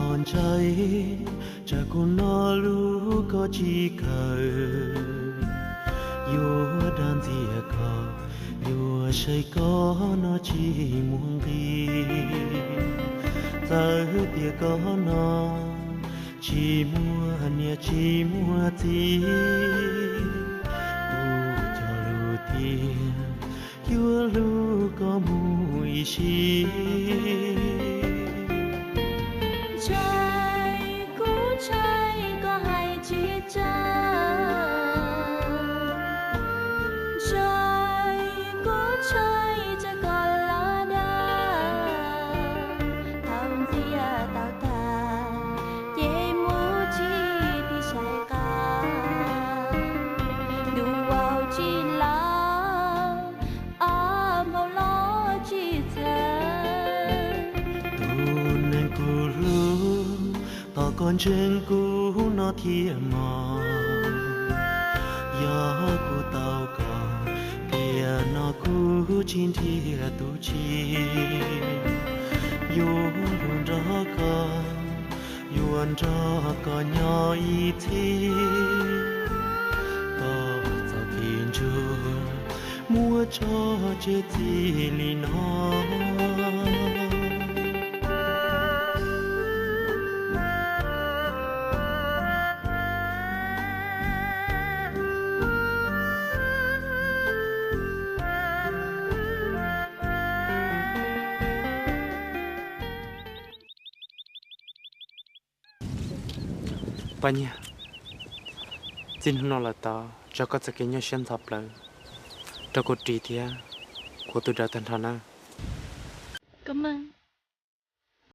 còn cháy cha con nó lú có chỉ cờ yêu đàn thìa cờ yêu say có nó chỉ muốn đi giờ thìa có nó chỉ mua nia chỉ mua ti cho lú tiền yêu lú có mùi chi trái cũ trái có hai chiếc trái cũ tráiจะก่อนละดาทำที่ตาตาเย่มูจีที่ใช้กาดูเอาจีลาอาเมาล้อจีเธอtao còn trên cũ nó thiệt mòn gió của tao còn kia nó cũ chín thiệt tu chi yêu luôn đó con yêu đó có nhỏ ít thì có sao kín chưa mua cho chết thì lì nó bà nhỉ, xin nó là tao cho có thể nhau xem thập lại, cho cô trí thia, của tôi đã thành thà na. Cảm ơn.